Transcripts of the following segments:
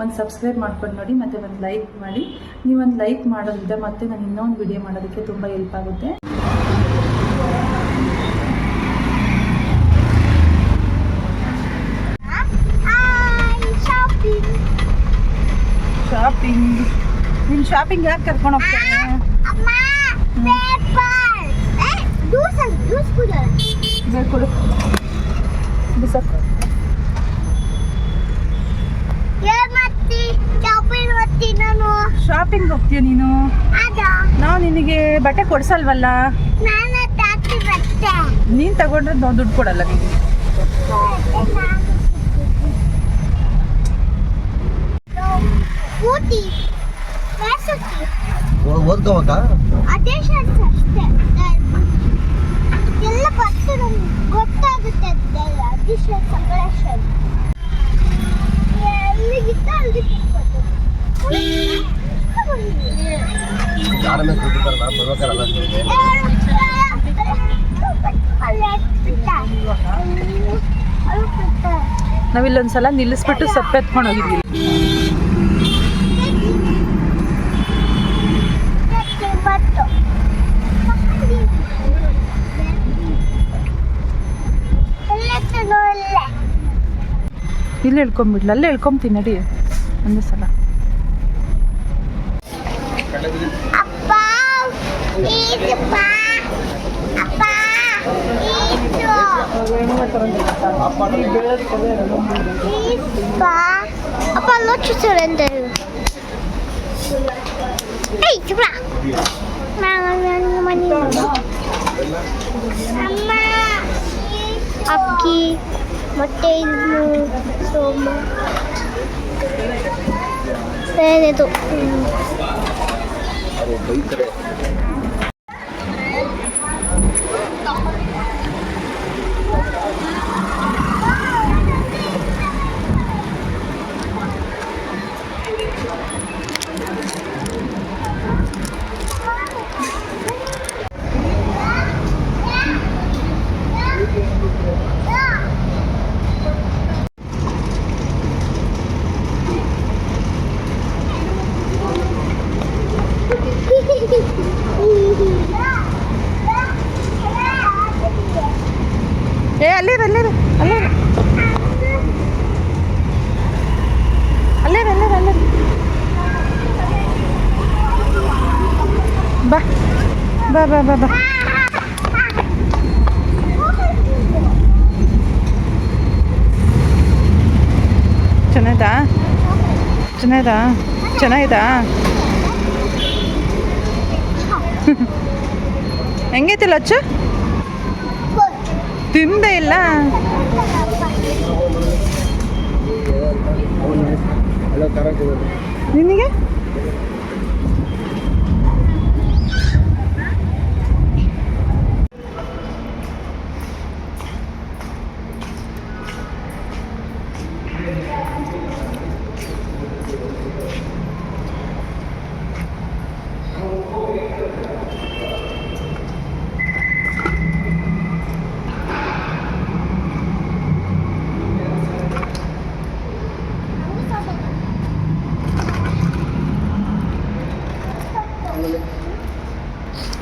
ಒಂದು ಸಬ್ಸ್ಕ್ರೈಬ್ ಮಾಡ್ಕೊಂಡು ನೋಡಿ, ಮತ್ತು ಒಂದು ಲೈಕ್ ಮಾಡಿ. ನೀವೊಂದು ಲೈಕ್ ಮಾಡೋದ್ರಿಂದ ಮತ್ತೆ ನಾನು ಇನ್ನೊಂದು ವಿಡಿಯೋ ಮಾಡೋದಕ್ಕೆ ತುಂಬ ಹೆಲ್ಪ್ ಆಗುತ್ತೆ. ಶಾಪಿಂಗ್, ನೀನು ಶಾಪಿಂಗ್ ಯಾಕೆ ಕರ್ಕೊಂಡು ಹೋಗ್ತಾರೆ? ಕೊಡು ಬಿಸಾಕು. ಶಾಪಿಂಗ್ ಹೋಗ್ತೀಯ ನೀನು? ನಾವು ನಿನಗೆ ಬಟ್ಟೆ ಕೊಡ್ಸಲ್ವಲ್ಲ. ನೀನು ತಗೊಂಡ್ರೆ ನಾವು ದುಡ್ಡು ಕೊಡಲ್ಲ ನಿನಗೆ. ಓದ್ಕೋಬೇಕ ಅದೇ ಶರ್ಟ್ಸ್ ಅಷ್ಟೇ, ಎಲ್ಲ ಗೊತ್ತು ನಮ್ಗೆ, ಗೊತ್ತಾಗುತ್ತೆ ಅದೇ ಶರ್ಟ್ಸ್ ಅಗಲ ಶರ್ಟ್ ಎಲ್ಲಿಗಿತ್ತ ಅಲ್ಲಿ ಸಿಕ್ಕೋದು. ನಾವಿಲ್ಲೊಂದ್ಸಲ ನಿಲ್ಲಿಸ್ಬಿಟ್ಟು ಸೊಪ್ಪು ಎತ್ಕೊಂಡು ಹೋಗಿದ್ವಿ. ಇಲ್ಲಿ ಹೇಳ್ಕೊಂಬಿಡ್ಲ, ಅಲ್ಲೇ ಹೇಳ್ಕೊಂತೀನಿ ನಡಿ ಒಂದೇ ಸಲ. Apa lucu surrender. Hey, coba. Mama. Aki, motelmu, soma. Saya itu. ಅಲ್ಲೇ ಬಾ ಬಾ ಬಾ ಬಾ ಬಾ. ಚೆನ್ನಾಗಿದಾ ಹೆಂಗೈತಿ ಲಚ್ಚು? ತಿಂದೆ ಇಲ್ಲ? ನಿನಗೆ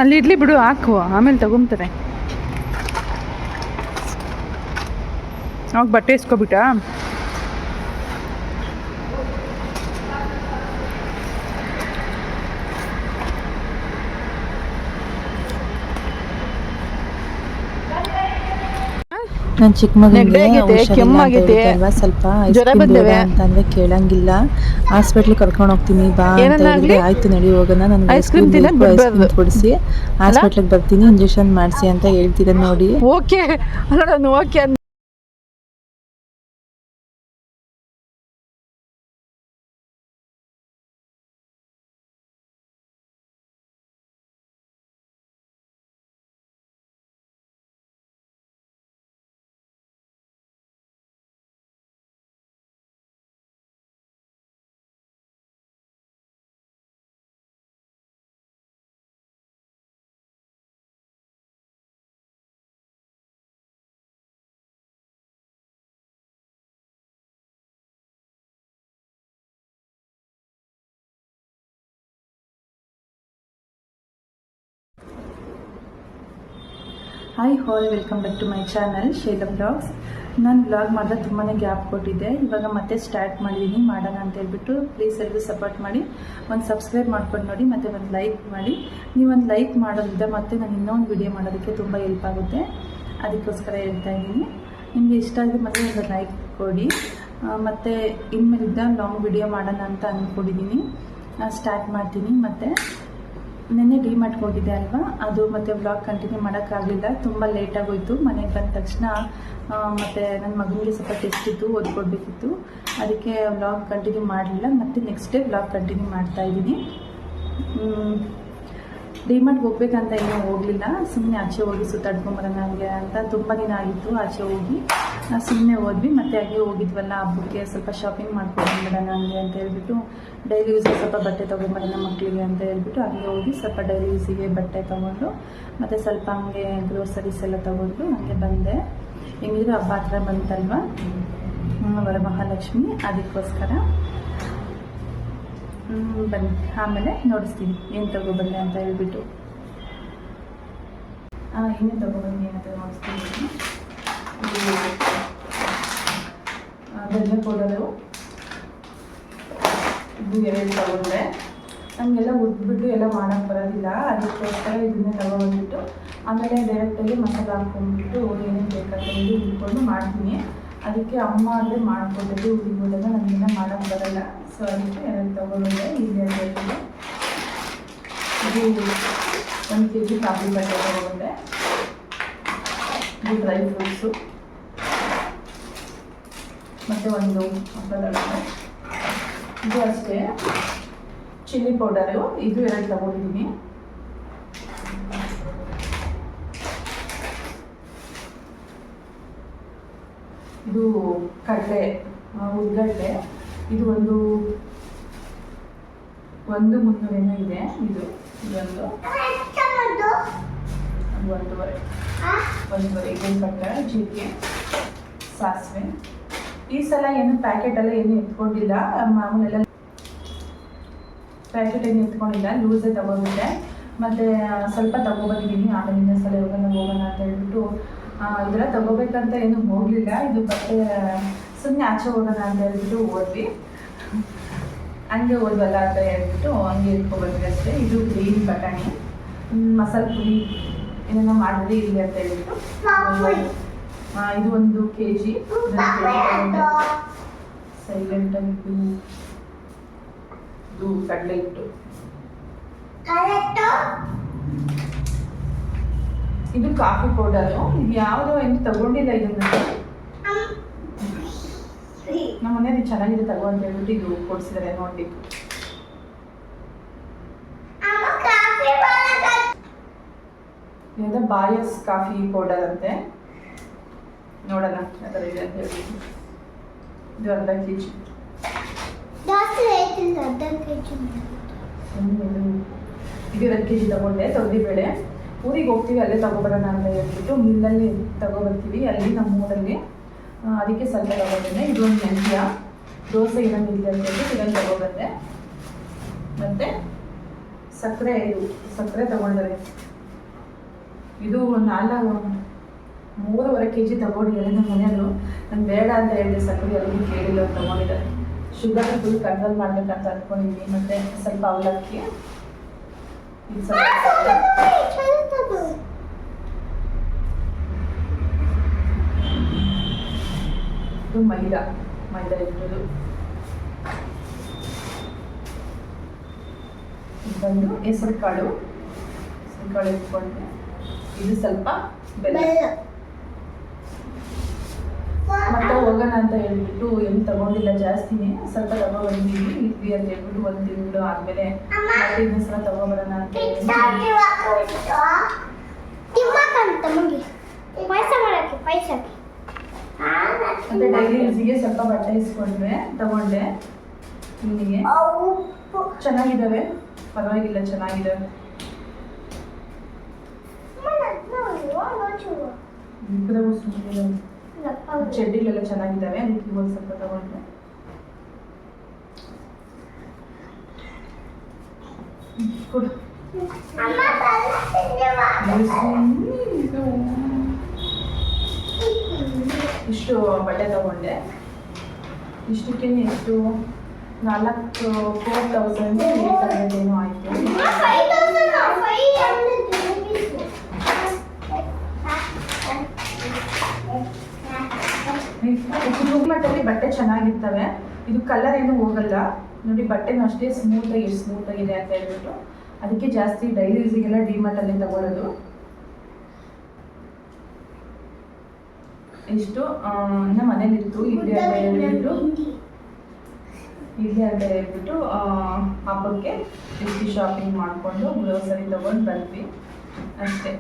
ಅಲ್ಲಿ ಇಡ್ಲಿ ಬಿಡು, ಹಾಕು, ಆಮೇಲೆ ತಗೊಂತಾರೆ. ಅವಾಗ ಬಟ್ಟೆ ಇಸ್ಕೊಬಿಟ್ಟ. ನಾನು ಚಿಕ್ಕ ಮಗನಿಗೆ ಕೆಮ್ಮಾಗೈತೆ ಅಲ್ವಾ, ಸ್ವಲ್ಪ ಜ್ವರ ಬಂದಿದೆ ಅಂತಂದ್ರೆ ಕೇಳಂಗಿಲ್ಲ. ಹಾಸ್ಪಿಟ್ಲಿಗೆ ಕರ್ಕೊಂಡು ಹೋಗ್ತೀನಿ ಬಾ ಅಂತ ಹೇಳಿದ್ರೆ ಆಯ್ತು ನಡಿ ಹೋಗೋಣ, ನನಗೆ ಐಸ್ ಕ್ರೀಮ್ ಕೊಡಿಸಿ ಹಾಸ್ಪಿಟ್ಲಿಗೆ ಬರ್ತೀನಿ, ಇಂಜೆಕ್ಷನ್ ಮಾಡಿಸಿ ಅಂತ ಹೇಳ್ತಿದ್ದೆ ನೋಡಿ. Okay hi all, welcome back to my channel Shaila blogs. ನಾನು ಬ್ಲಾಗ್ ಮಾಡಿದ್ರೆ ತುಂಬಾ ಗ್ಯಾಪ್ ಕೊಟ್ಟಿದ್ದೆ. ಇವಾಗ ಮತ್ತೆ ಸ್ಟಾರ್ಟ್ ಮಾಡಿದ್ದೀನಿ ಮಾಡೋಣ ಅಂತ ಹೇಳ್ಬಿಟ್ಟು. ಪ್ಲೀಸ್ ಎಲ್ಲರೂ ಸಪೋರ್ಟ್ ಮಾಡಿ, ಒಂದು ಸಬ್ಸ್ಕ್ರೈಬ್ ಮಾಡ್ಕೊಂಡು ನೋಡಿ, ಮತ್ತು ಒಂದು ಲೈಕ್ ಮಾಡಿ. ನೀವೊಂದು ಲೈಕ್ ಮಾಡೋದ್ರಿಂದ ಮತ್ತೆ ನಾನು ಇನ್ನೊಂದು ವಿಡಿಯೋ ಮಾಡೋದಕ್ಕೆ ತುಂಬ ಹೆಲ್ಪ್ ಆಗುತ್ತೆ. ಅದಕ್ಕೋಸ್ಕರ ಹೇಳ್ತಾ ಇದ್ದೀನಿ. ನಿಮಗೆ ಇಷ್ಟ ಆದರೆ ಮತ್ತೆ ಒಂದು ಲೈಕ್ ಕೊಡಿ. ಮತ್ತು ಇನ್ಮೇಲಿದ್ದ ಲಾಂಗ್ ವಿಡಿಯೋ ಮಾಡೋಣ ಅಂತ ಅಂದ್ಕೊಂಡಿದ್ದೀನಿ. ಸ್ಟಾರ್ಟ್ ಮಾಡ್ತೀನಿ. ಮತ್ತು ನಿನ್ನೆ ಡಿಮಾರ್ಟ್ಗೆ ಹೋಗಿದ್ದೆ ಅಲ್ವಾ, ಅದು ಮತ್ತು ವ್ಲಾಗ್ ಕಂಟಿನ್ಯೂ ಮಾಡೋಕ್ಕಾಗಲಿಲ್ಲ, ತುಂಬ ಲೇಟಾಗೋಯಿತು. ಮನೆಗೆ ಬಂದ ತಕ್ಷಣ ಮತ್ತು ನನ್ನ ಮಗನಿಗೆ ಸ್ವಲ್ಪ ಟೆಸ್ಟ್ ಇತ್ತು, ಓದ್ಕೊಡ್ಬೇಕಿತ್ತು, ಅದಕ್ಕೆ ವ್ಲಾಗ್ ಕಂಟಿನ್ಯೂ ಮಾಡಲಿಲ್ಲ. ಮತ್ತು ನೆಕ್ಸ್ಟ್ ಡೇ ವ್ಲಾಗ್ ಕಂಟಿನ್ಯೂ ಮಾಡ್ತಾಯಿದ್ದೀನಿ. ಡಿಮಾರ್ಟ್ಗೆ ಹೋಗ್ಬೇಕಂತ ಏನೂ ಹೋಗಲಿಲ್ಲ, ಸುಮ್ಮನೆ ಆಚೆ ಹೋಗಿ ಸುತ್ತಾಡ್ಕೊಂಬರೋಣ ಹಂಗೆ ಅಂತ. ತುಂಬ ದಿನ ಆಗಿತ್ತು ಆಚೆ ಹೋಗಿ, ಸುಮ್ಮನೆ ಹೋದ್ವಿ. ಮತ್ತು ಹಾಗೆ ಹೋಗಿದ್ವಲ್ಲ ಹಬ್ಬಕ್ಕೆ, ಸ್ವಲ್ಪ ಶಾಪಿಂಗ್ ಮಾಡ್ಕೊಂಡ್ಬಿಡೋಣ ಹಂಗೆ ಅಂತ ಹೇಳ್ಬಿಟ್ಟು, ಡೈಲಿ ಯೂಸಿಗೆ ಸ್ವಲ್ಪ ಬಟ್ಟೆ ತೊಗೊಂಬರೋಣ ಮಕ್ಕಳಿಗೆ ಅಂತ ಹೇಳ್ಬಿಟ್ಟು ಹಾಗೆ ಹೋಗಿ ಸ್ವಲ್ಪ ಡೈಲಿ ಯೂಸಿಗೆ ಬಟ್ಟೆ ತೊಗೊಂಡು, ಮತ್ತು ಸ್ವಲ್ಪ ಹಂಗೆ ಗ್ರೋಸರೀಸ್ ಎಲ್ಲ ತೊಗೊಂಡು ಹಾಗೆ ಬಂದೆ. ಹೆಂಗಿದ್ರು ಹಬ್ಬ ಹತ್ರ ಬಂತಲ್ವ, ವರಮಹಾಲಕ್ಷ್ಮಿ, ಅದಕ್ಕೋಸ್ಕರ ಬನ್ನಿ ಆಮೇಲೆ ನೋಡಿಸ್ತೀನಿ ಏನು ತೊಗೊಬಂದೆ ಅಂತ ಹೇಳ್ಬಿಟ್ಟು. ಏನೇ ತೊಗೊಬಂದು ಏನಂತ ನೋಡಿಸ್ತೀನಿ. ಧನಿಯಾ ಪೌಡರು ಇದು 2 ತೊಗೊಂಡೆ. ನಮಗೆಲ್ಲ ಉದ್ಬಿಟ್ಟು ಎಲ್ಲ ಮಾಡೋಕ್ಕೆ ಬರೋದಿಲ್ಲ, ಅದಕ್ಕೋಸ್ಕರ ಇದನ್ನೇ ತೊಗೊಬಂದ್ಬಿಟ್ಟು ಆಮೇಲೆ ಡೈರೆಕ್ಟಾಗಿ ಮಸಾಲೆ ಹಾಕ್ಕೊಂಡ್ಬಿಟ್ಟು ಏನೇನು ಬೇಕಂತ ಹೇಳಿ ಹುಡ್ಕೊಂಡು ಮಾಡ್ತೀನಿ. ಅದಕ್ಕೆ ಅಮ್ಮ ಅಂದರೆ ಮಾಡಿಕೊಟ್ಟಿದ್ದು ಹುಡುಗಳೆಲ್ಲ ನನಗೆಲ್ಲ ಮಾಡೋಕ್ಕೆ ಬರಲ್ಲ. ಸೊ ಅದಕ್ಕೆ 2 ತೊಗೊಂಡೆ. ಈಗ 2 ಇದು 1 kg ಕಾಫಿ ಬಟ್ಟೆ ತೊಗೊಂಡೆ. ಇದು ಡ್ರೈ ಫ್ರೂಟ್ಸು, ಮತ್ತು ಒಂದು ಹಪ್ಪಳದೊಳಗೆ ಇದು ಅಷ್ಟೇ. ಚಿಲ್ಲಿ ಪೌಡರು ಇದು 2 ತೊಗೊಂಡಿದ್ದೀನಿ. ಇದು ಕಡಲೆ, ಉದ್ಗಡ್ಲೆ, ಇದು ಒಂದು 300 ಇದೆ. ಇದು ಇದೊಂದು 1.5 ಇದೊಂದು ಪಟ್ಟ, ಜೀರಿಗೆ, ಸಾಸಿವೆ. ಈ ಸಲ ಏನು ಪ್ಯಾಕೆಟೆಲ್ಲ ಏನು ಎತ್ಕೊಂಡಿಲ್ಲ, ಮಾಮೂಲೆಲ್ಲ ಪ್ಯಾಕೆಟ್ ಏನು ಎತ್ಕೊಂಡಿಲ್ಲ, ಲೂಸೇ ತೊಗೊಂಡಿದ್ದೆ. ಮತ್ತು ಸ್ವಲ್ಪ ತೊಗೊಬಂದಿದ್ದೀನಿ. ಆಮೇಲೆ ಇನ್ನೊಂದು ಸಲ ಹೋಗೋಣ ಅಂತ ಹೇಳ್ಬಿಟ್ಟು ಇದೆಲ್ಲ ತೊಗೋಬೇಕಂತ ಏನು ಹೋಗಲಿಲ್ಲ. ಇದು ಬಟ್ಟೆ ಸುಮ್ಮನೆ ಆಚೆ ಹೋಗೋಣ ಅಂತ ಹೇಳ್ಬಿಟ್ಟು ಹೋದ್ವಿ, ಹಂಗೆ ಹೋದ್ವಲ್ಲ ಅಂತ ಹೇಳ್ಬಿಟ್ಟು ಹಂಗೆ ಇಟ್ಕೊಬಂದ್ವಿ ಅಷ್ಟೇ. ಇದು ಗ್ರೀನ್ ಬಟಾಣಿ, ಮಸಾಲೆ ಪುರಿ ಏನೇನೋ ಮಾಡಿದ್ರೆ ಇಲ್ಲಿ ಅಂತ ಹೇಳ್ಬಿಟ್ಟು ಇದು 1 kg. ಸೈಲೆಂಟಾಗಿದ್ದು ಇದು ಕಡಲೆ ಹಿಟ್ಟು, ಇದು ಕಾಫಿ ಪೌಡರು. ಇದು ಯಾವುದೋ ಏನು ತಗೊಂಡಿಲ್ಲ, ಇದನ್ನು ನಮ್ಮ ಮನೆಯಲ್ಲಿ ಚೆನ್ನಾಗಿದೆ ತಗೋ ಅಂತ ಹೇಳ್ಬಿಟ್ಟು ಇದು ಕೊಡಿಸಿದ್ದಾರೆ ನೋಡ್ಬೇಕು. ಇದು ಬಾಯಸ್ ಕಾಫಿ ಪೌಡರ್ ಅಂತೆ, ನೋಡೋಣ ಯಾವ ಥರ ಇದೆ ಅಂತ ಹೇಳ್ಬಿಟ್ಟು. ಇದು 1/2 kg. ಇದು 2 kg ತಗೊಂಡೆ. ತೊಗರಿಬೇಳೆ ಊರಿಗೆ ಹೋಗ್ತೀವಿ, ಅಲ್ಲೇ ತೊಗೊಬರೋಣ ಅಂತ ಹೇಳ್ಬಿಟ್ಟು ಮಿಲ್ಲಲ್ಲಿ ತೊಗೊಬರ್ತೀವಿ ಅಲ್ಲಿ ನಮ್ಮೂರಲ್ಲಿ, ಅದಕ್ಕೆ ಸ್ವಲ್ಪ ತೊಗೊಬಂದೆ. ಇದೊಂದು ಮೆಂತ್ಯ, ದೋಸೆ ಏನಂಗಿಲ್ಲ ಅಂತ ಹೇಳ್ಬಿಟ್ಟು ಇದನ್ನು ತೊಗೊಬಂದೆ. ಮತ್ತು ಸಕ್ಕರೆ, ಇದು ಸಕ್ಕರೆ ತೊಗೊಂಡ್ರೆ ಇದು 3.5 kg ತೊಗೊಂಡಿದ್ದಾರೆ ನಮ್ಮ ಮನೆಯಲ್ಲೂ. ನಾನು ಬೇಡ ಅಂತ ಹೇಳಿದೆ, ಸಕ್ಕರೆ ಅವ್ರಿಗೆ ಕೇಳಿಲ್ಲ ತೊಗೊಂಡಿದ್ದಾರೆ. ಶುಗರ್ ಫುಲ್ ಕಂಟ್ರೋಲ್ ಮಾಡಬೇಕಂತ ಅಂದ್ಕೊಂಡಿದ್ದೀನಿ. ಮತ್ತು ಸ್ವಲ್ಪ ಅವಲಕ್ಕಿ, ಇದು ಇದು ಮೈದಾ ಇಟ್ಟದು, ಬಂದು ಹೆಸರು ಕಾಳು ಇಟ್ಕೊಂಡೆ. ಇದು ಸ್ವಲ್ಪ ಬೆಲ್ಲ. ಮತ್ತೆ ಹೋಗೋಣ ಅಂತ ಹೇಳ್ಬಿಟ್ಟು ಏನು ತಗೊಂಡಿಲ್ಲ ಜಾಸ್ತಿನೇ, ಸ್ವಲ್ಪ ತಗೊಬಂದಿದ್ದೀವಿ. ಇಡ್ಲಿ ಅಂತ ಹೇಳ್ಬಿಟ್ಟು 1 ತಿಂಗಳು ಆದಮೇಲೆ ಮತ್ತೆ ಇನ್ನೊಂದು ಸಲ ತಗೊಬರೋಣ ಅಂತ ಮತ್ತೆ ಡೈಲಿ ಯೂಸಿಗೆ ಸ್ವಲ್ಪ ಬಟ್ಟೆ ತಗೊಂಡೆ. ನಿಮಗೆ ಚೆನ್ನಾಗಿದ್ದಾವೆ, ಪರವಾಗಿಲ್ಲ, ಚೆನ್ನಾಗಿದ್ದಾವೆ. ಚಡ್ಡಿಲೆಲ್ಲ ಚೆನ್ನಾಗಿದ್ದಾವೆ, ಅದಕ್ಕೆ ಇವಾಗ ಸ್ವಲ್ಪ ತಗೊಂಡೆ. ಕೊಡು. ಇಷ್ಟು ಬಟ್ಟೆ ತಗೊಂಡೆ. ಇಷ್ಟಕ್ಕೆ ಎಷ್ಟು 4,000 ಏನೋ ಆಯಿತು. ಮಟ್ಟಲ್ಲಿ ಬಟ್ಟೆ ಚೆನ್ನಾಗಿರ್ತವೆ. ಇದು ಕಲರ್ ಏನು ಹೋಗಲ್ಲ ನೋಡಿ. ಬಟ್ಟೆನೂ ಅಷ್ಟೇ ಸ್ಮೂತಾಗಿದೆ ಅಂತ ಹೇಳ್ಬಿಟ್ಟು ಅದಕ್ಕೆ ಜಾಸ್ತಿ ಡೈಲಿ ಯೂಸಿಗೆಲ್ಲ ಡಿಮಾರ್ಟಲ್ಲಿ ತಗೊಳ್ಳೋದು. ಇಷ್ಟು ನಮ್ಮ ಮನೇಲಿತ್ತು ಇಲ್ಲಿ ಅಂತ ಹೇಳ್ಬಿಟ್ಟು ಹಬ್ಬಕ್ಕೆ ಇಷ್ಟು ಶಾಪಿಂಗ್ ಮಾಡಿಕೊಂಡು ಗ್ರೋಸರಿ ತಗೊಂಡು ಬಂದ್ವಿ ಅಷ್ಟೇ.